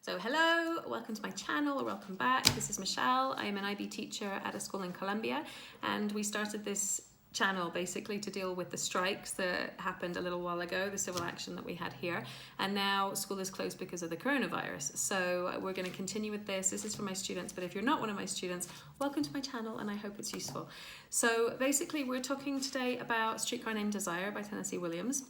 So hello, welcome to my channel, or welcome back. This is Michelle. I am an IB teacher at a school in Colombia, and we started this channel basically to deal with the strikes that happened a little while ago, the civil action that we had here, and now school is closed because of the coronavirus. So we're going to continue with this. This is for my students, but if you're not one of my students, welcome to my channel and I hope it's useful. So basically we're talking today about Streetcar Named Desire by Tennessee Williams.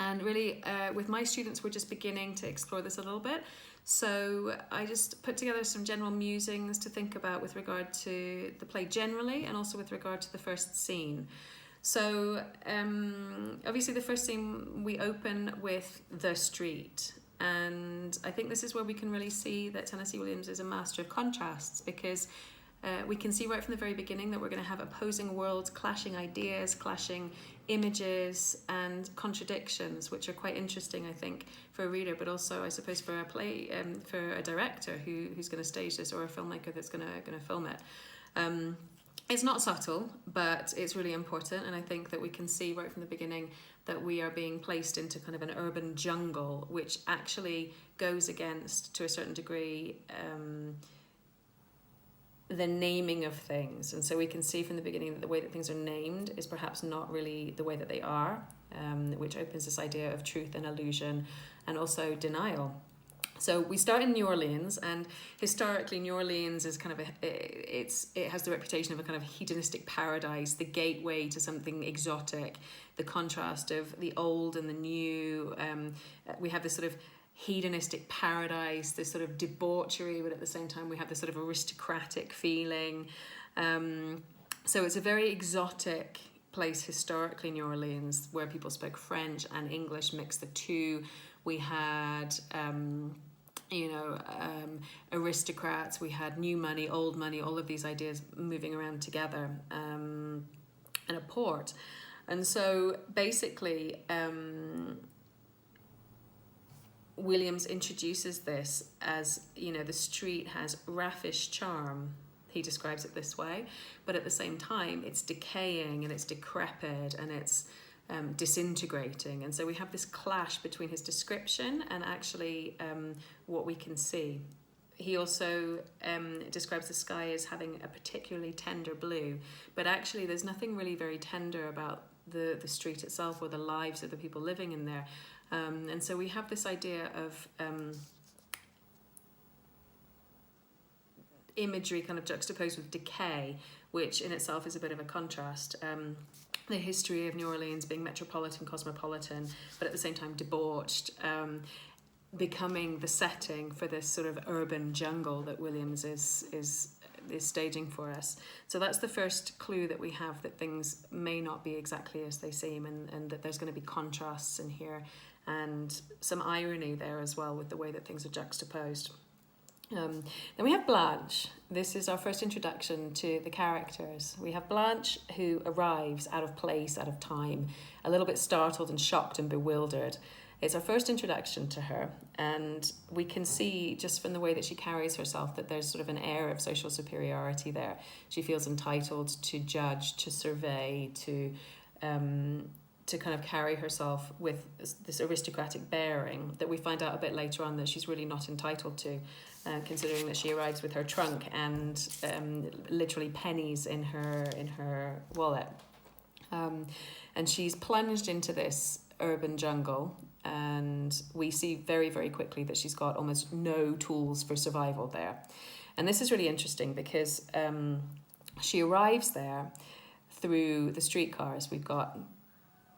And really, with my students, we're just beginning to explore this a little bit. So I just put together some general musings to think about with regard to the play generally, and also with regard to the first scene. So obviously the first scene, we open with the street. And I think this is where we can really see that Tennessee Williams is a master of contrasts, because we can see right from the very beginning that we're going to have opposing worlds, clashing ideas, clashing images and contradictions, which are quite interesting, I think, for a reader, but also, I suppose, for a play, for a director who's going to stage this, or a filmmaker that's going to film it. It's not subtle, but it's really important, and I think that we can see right from the beginning that we are being placed into kind of an urban jungle, which actually goes against, to a certain degree, the naming of things. And so we can see from the beginning that the way that things are named is perhaps not really the way that they are, which opens this idea of truth and illusion, and also denial. So we start in New Orleans, and historically New Orleans is kind of it has the reputation of a kind of hedonistic paradise, the gateway to something exotic, the contrast of the old and the new. We have this sort of hedonistic paradise, this sort of debauchery, but at the same time we have this sort of aristocratic feeling. So it's a very exotic place historically, New Orleans, where people spoke French and English, mixed the two. We had aristocrats, we had new money, old money, all of these ideas moving around together in a port. And so basically Williams introduces this as, the street has raffish charm. He describes it this way, but at the same time, it's decaying and it's decrepit and it's disintegrating. And so we have this clash between his description and actually what we can see. He also describes the sky as having a particularly tender blue, but actually there's nothing really very tender about the street itself or the lives of the people living in there. And so we have this idea of imagery kind of juxtaposed with decay, which in itself is a bit of a contrast. The history of New Orleans being metropolitan, cosmopolitan, but at the same time debauched, becoming the setting for this sort of urban jungle that Williams is staging for us. So that's the first clue that we have, that things may not be exactly as they seem, and that there's going to be contrasts in here, and some irony there as well with the way that things are juxtaposed. Then we have Blanche. This is our first introduction to the characters. We have Blanche, who arrives out of place, out of time, a little bit startled and shocked and bewildered. It's our first introduction to her, and we can see just from the way that she carries herself that there's sort of an air of social superiority there. She feels entitled to judge, to survey, to kind of carry herself with this aristocratic bearing that we find out a bit later on that she's really not entitled to, considering that she arrives with her trunk and literally pennies in her wallet. And she's plunged into this urban jungle, and we see very, very quickly that she's got almost no tools for survival there. And this is really interesting because she arrives there through the streetcars. We've got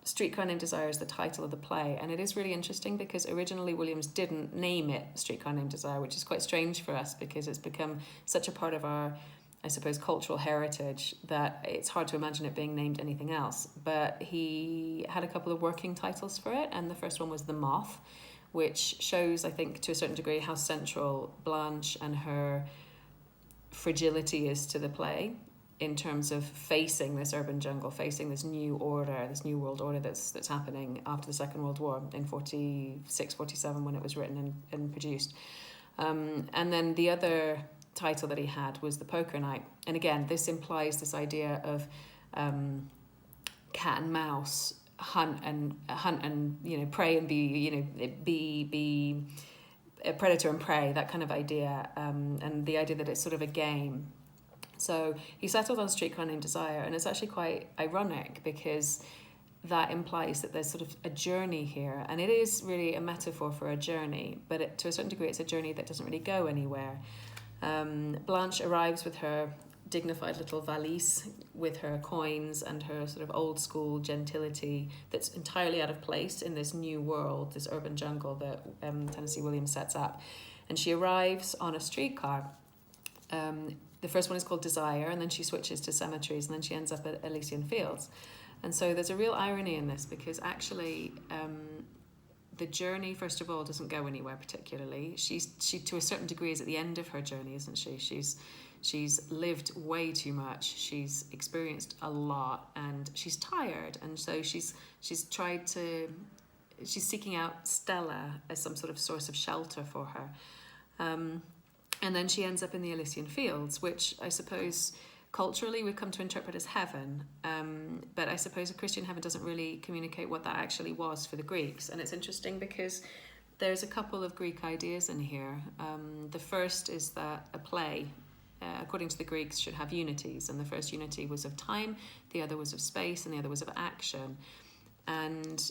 Streetcar Named Desire is the title of the play, and it is really interesting because originally Williams didn't name it Streetcar Named Desire, which is quite strange for us because it's become such a part of our, I suppose, cultural heritage that it's hard to imagine it being named anything else. But he had a couple of working titles for it, and the first one was The Moth, which shows, I think, to a certain degree how central Blanche and her fragility is to the play, in terms of facing this urban jungle, facing this new order, this new world order that's happening after the Second World War in 46, 47 when it was written and produced. And then the other title that he had was The Poker Night. And again, this implies this idea of cat and mouse, hunt and prey and be predator and prey, that kind of idea, and the idea that it's sort of a game. So he settled on a streetcar named Desire, and it's actually quite ironic because that implies that there's sort of a journey here, and it is really a metaphor for a journey, but to a certain degree it's a journey that doesn't really go anywhere. Blanche arrives with her dignified little valise with her coins and her sort of old school gentility that's entirely out of place in this new world, this urban jungle that Tennessee Williams sets up. And she arrives on a streetcar. The first one is called Desire, and then she switches to Cemeteries, and then she ends up at Elysian Fields. And so there's a real irony in this, because actually the journey, first of all, doesn't go anywhere particularly. She to a certain degree is at the end of her journey, isn't she? She's lived way too much. She's experienced a lot, and she's tired. And so she's seeking out Stella as some sort of source of shelter for her. And then she ends up in the Elysian Fields, which I suppose culturally we've come to interpret as heaven. But I suppose a Christian heaven doesn't really communicate what that actually was for the Greeks. And it's interesting because there's a couple of Greek ideas in here. The first is that a play, according to the Greeks, should have unities. And the first unity was of time, the other was of space, and the other was of action. And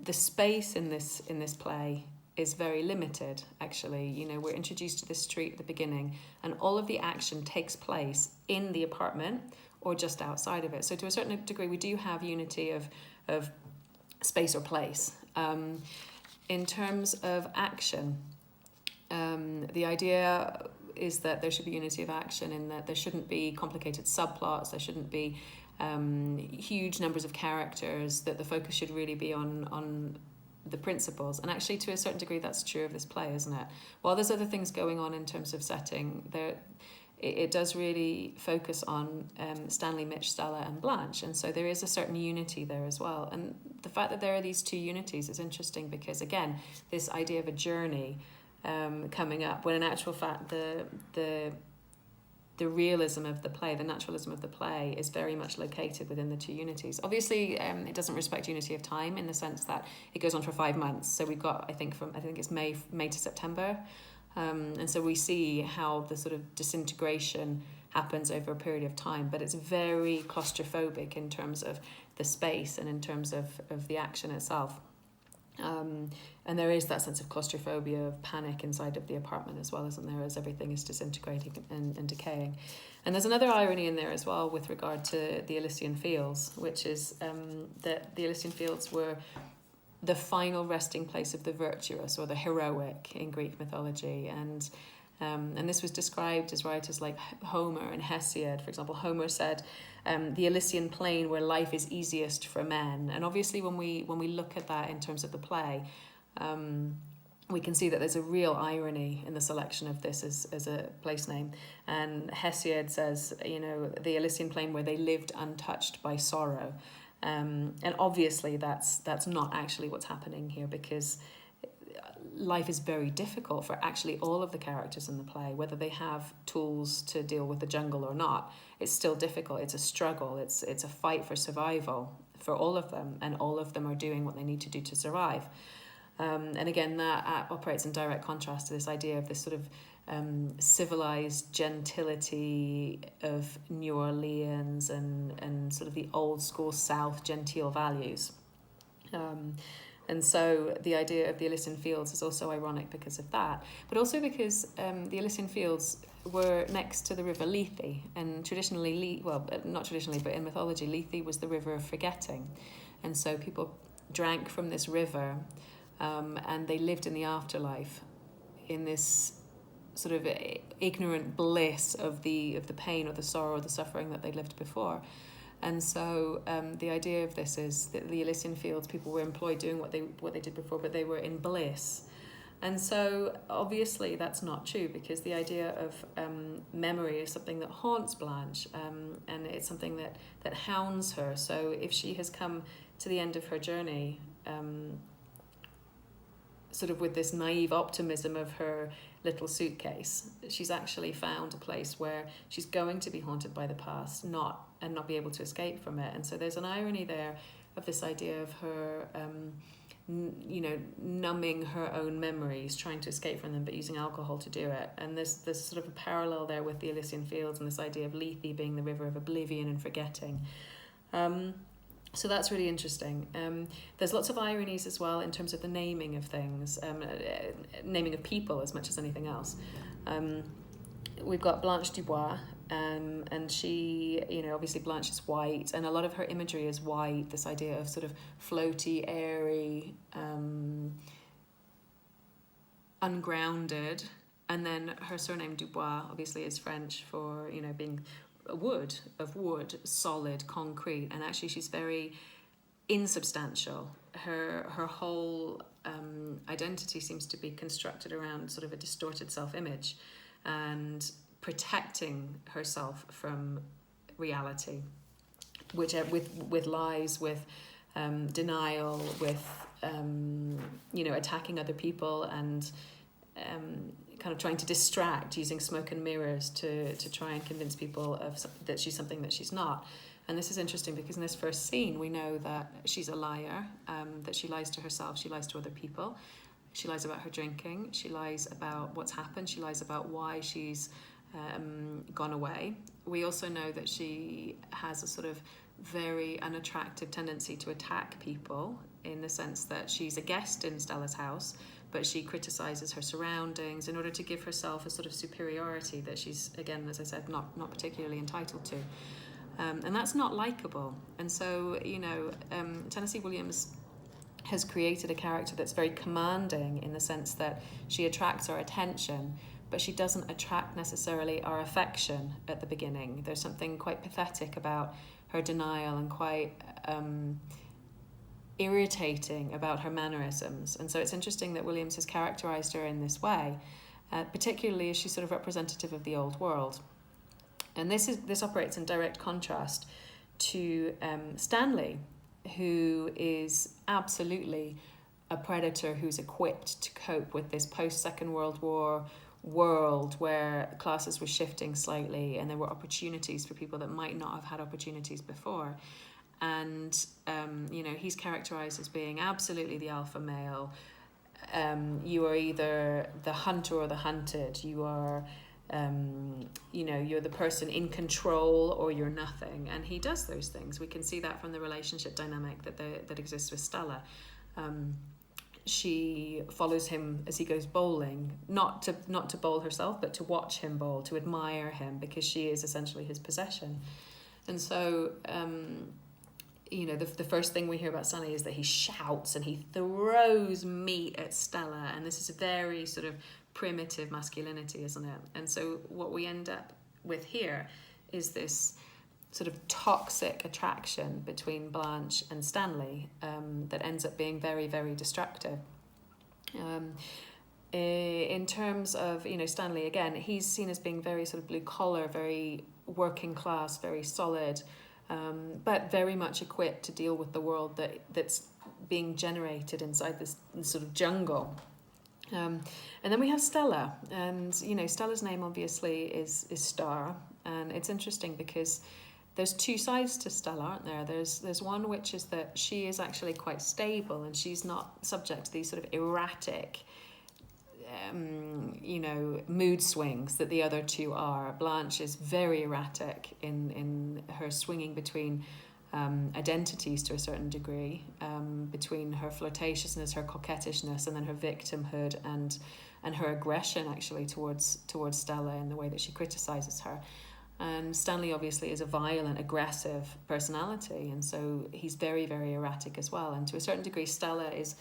the space in this play is very limited, actually. You know, we're introduced to this street at the beginning, and all of the action takes place in the apartment or just outside of it. So to a certain degree, we do have unity of space or place. In terms of action, the idea is that there should be unity of action, in that there shouldn't be complicated subplots, there shouldn't be huge numbers of characters, that the focus should really be on the principles. And actually, to a certain degree, that's true of this play, isn't it? While there's other things going on in terms of setting, it does really focus on Stanley, Mitch, Stella, and Blanche, and so there is a certain unity there as well. And the fact that there are these two unities is interesting because, again, this idea of a journey coming up, when in actual fact the realism of the play, the naturalism of the play, is very much located within the two unities. Obviously, it doesn't respect unity of time in the sense that it goes on for 5 months. So we've got, I think it's May to September, and so we see how the sort of disintegration happens over a period of time. But it's very claustrophobic in terms of the space and in terms of the action itself. And there is that sense of claustrophobia, of panic inside of the apartment as well, isn't there, as everything is disintegrating and decaying. And there's another irony in there as well with regard to the Elysian Fields, which is that the Elysian Fields were the final resting place of the virtuous or the heroic in Greek mythology. And this was described as writers like Homer and Hesiod. For example, Homer said, the Elysian plain where life is easiest for men. And obviously when we look at that in terms of the play, we can see that there's a real irony in the selection of this as a place name. And Hesiod says, you know, the Elysian plain where they lived untouched by sorrow. And obviously that's not actually what's happening here, because life is very difficult for actually all of the characters in the play, whether they have tools to deal with the jungle or not. It's still difficult. It's a struggle. It's a fight for survival for all of them, and all of them are doing what they need to do to survive. And again, that operates in direct contrast to this idea of this sort of civilized gentility of New Orleans and sort of the old school South genteel values. And so the idea of the Elysian Fields is also ironic because of that, but also because the Elysian Fields were next to the river Lethe, and traditionally, not traditionally, but in mythology, Lethe was the river of forgetting. And so people drank from this river, and they lived in the afterlife in this sort of ignorant bliss of the pain or the sorrow or the suffering that they lived before. And so the idea of this is that the Elysian Fields, people were employed doing what they did before, but they were in bliss. And so obviously that's not true, because the idea of memory is something that haunts Blanche, and it's something that hounds her. So if she has come to the end of her journey, sort of with this naive optimism of her little suitcase, she's actually found a place where she's going to be haunted by the past, not be able to escape from it. And so there's an irony there of this idea of her numbing her own memories, trying to escape from them, but using alcohol to do it. And there's sort of a parallel there with the Elysian Fields and this idea of Lethe being the river of oblivion and forgetting. So that's really interesting. There's lots of ironies as well in terms of the naming of things, naming of people as much as anything else. We've got Blanche Dubois, and she, obviously Blanche is white, and a lot of her imagery is white, this idea of sort of floaty, airy, ungrounded. And then her surname Dubois obviously is French for, being wood, solid, concrete, and actually she's very insubstantial. Her whole identity seems to be constructed around sort of a distorted self-image and protecting herself from reality, which with lies, with denial, with attacking other people, and kind of trying to distract using smoke and mirrors to try and convince people that she's something that she's not. And this is interesting because in this first scene we know that she's a liar, that she lies to herself, she lies to other people, she lies about her drinking, she lies about what's happened, she lies about why she's gone away. We also know that she has a sort of very unattractive tendency to attack people, in the sense that she's a guest in Stella's house, but she criticizes her surroundings in order to give herself a sort of superiority that she's, again, as I said, not particularly entitled to. And that's not likable. And so, Tennessee Williams has created a character that's very commanding, in the sense that she attracts our attention, but she doesn't attract necessarily our affection at the beginning. There's something quite pathetic about her denial, and quite irritating about her mannerisms. And so it's interesting that Williams has characterised her in this way, particularly as she's sort of representative of the old world. And this operates in direct contrast to Stanley, who is absolutely a predator who's equipped to cope with this post-Second World War world where classes were shifting slightly and there were opportunities for people that might not have had opportunities before. And he's characterized as being absolutely the alpha male. You are either the hunter or the hunted. You are you're the person in control, or you're nothing. And he does those things. We can see that from the relationship dynamic that exists with Stella. She follows him as he goes bowling, not to bowl herself, but to watch him bowl, to admire him, because she is essentially his possession. And so the first thing we hear about Stanley is that he shouts and he throws meat at Stella, and this is a very sort of primitive masculinity, isn't it? And so what we end up with here is this sort of toxic attraction between Blanche and Stanley that ends up being very, very destructive. In terms of, Stanley, again, he's seen as being very sort of blue collar, very working class, very solid, but very much equipped to deal with the world that's being generated inside this sort of jungle. And then we have Stella, and Stella's name obviously is Star, and it's interesting because there's two sides to Stella, aren't there? There's one which is that she is actually quite stable, and she's not subject to these sort of erratic mood swings that the other two are. Blanche is very erratic in her swinging between identities to a certain degree, between her flirtatiousness, her coquettishness, and then her victimhood and her aggression actually towards Stella in the way that she criticizes her. And Stanley obviously is a violent, aggressive personality, and so he's very, very erratic as well. And to a certain degree, Stella is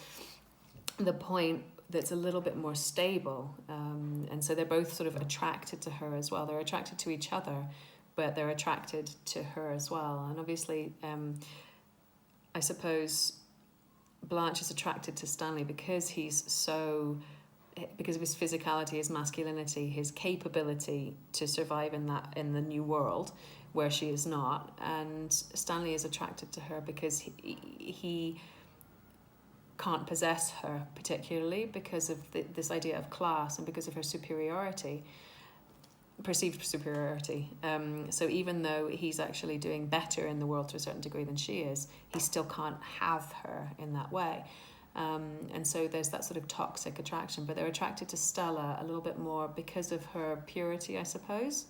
the point that's a little bit more stable, and so they're both sort of attracted to her as well. They're attracted to each other, but they're attracted to her as well. And obviously, I suppose Blanche is attracted to Stanley because because of his physicality, his masculinity, his capability to survive in the new world where she is not. And Stanley is attracted to her because he can't possess her, particularly because of this idea of class and because of her superiority, perceived superiority. So even though he's actually doing better in the world to a certain degree than she is, he still can't have her in that way. And so there's that sort of toxic attraction, but they're attracted to Stella a little bit more because of her purity, I suppose.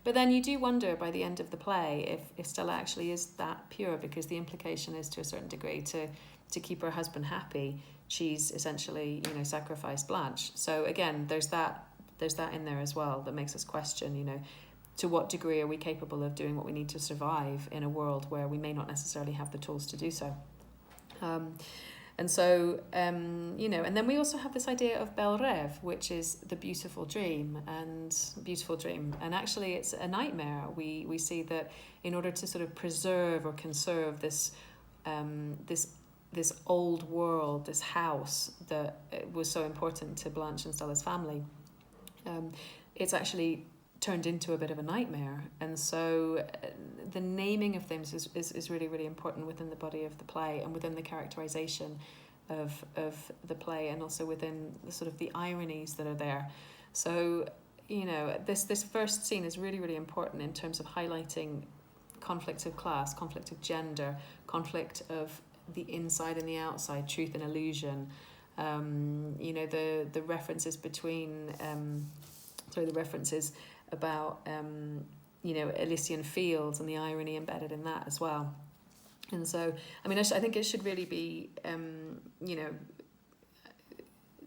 But then you do wonder by the end of the play if Stella actually is that pure, because the implication is, to a certain degree, to keep her husband happy, she's essentially, sacrificed Blanche. So again, there's that in there as well that makes us question, to what degree are we capable of doing what we need to survive in a world where we may not necessarily have the tools to do so. And so, and then we also have this idea of bel rêve, which is the beautiful dream. And actually it's a nightmare. We see that in order to sort of preserve or conserve this old world, this house that was so important to Blanche and Stella's family, it's actually turned into a bit of a nightmare. And so the naming of things is really, really important within the body of the play and within the characterization of the play, and also within the sort of the ironies that are there. So, this first scene is really, really important in terms of highlighting conflict of class, conflict of gender, conflict of the inside and the outside, truth and illusion. The references between the references about Elysian Fields and the irony embedded in that as well. And so, I think it should really be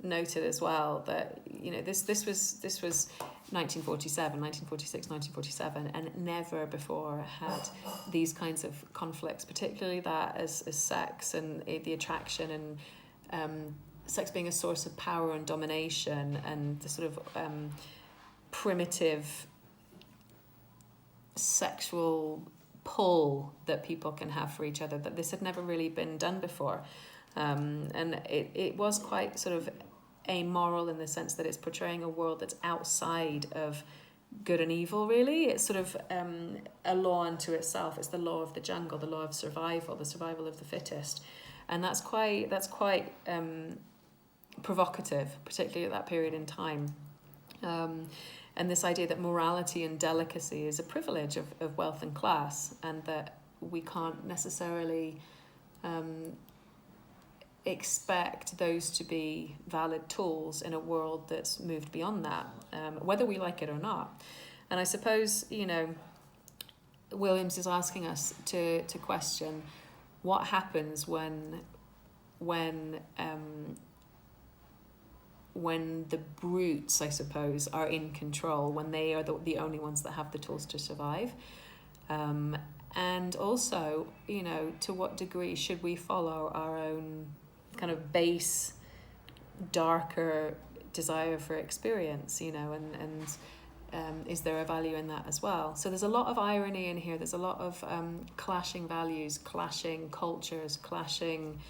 noted as well that this was 1947, 1946, 1947, and never before had these kinds of conflicts, particularly that as sex and the attraction and sex being a source of power and domination, and the sort of primitive sexual pull that people can have for each other, that this had never really been done before. And it was quite sort of amoral in the sense that it's portraying a world that's outside of good and evil, really. It's sort of a law unto itself. It's the law of the jungle, the law of survival, the survival of the fittest. And that's quite provocative, particularly at that period in time. And this idea that morality and delicacy is a privilege of wealth and class, and that we can't necessarily expect those to be valid tools in a world that's moved beyond that, whether we like it or not. And I suppose, Williams is asking us to question what happens when the brutes, I suppose, are in control, when they are the only ones that have the tools to survive. And also, to what degree should we follow our own kind of base, darker desire for experience, and is there a value in that as well? So there's a lot of irony in here. There's a lot of clashing values, clashing cultures, clashing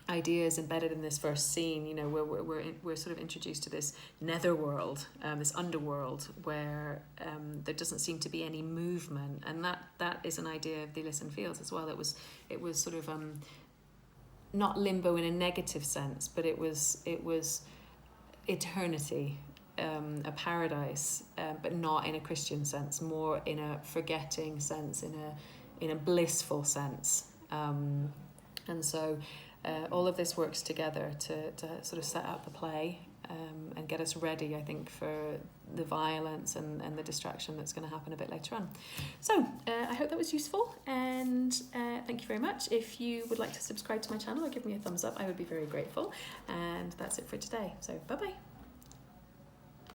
ideas embedded in this first scene. We're sort of introduced to this netherworld, this underworld where there doesn't seem to be any movement, and that is an idea of the Elysian Fields as well. It was sort of not limbo in a negative sense, but it was eternity, a paradise, but not in a Christian sense, more in a forgetting sense, in a blissful sense, and so. All of this works together to sort of set up the play and get us ready, I think, for the violence and the distraction that's going to happen a bit later on. So I hope that was useful, and thank you very much. If you would like to subscribe to my channel or give me a thumbs up, I would be very grateful. And that's it for today. So bye-bye.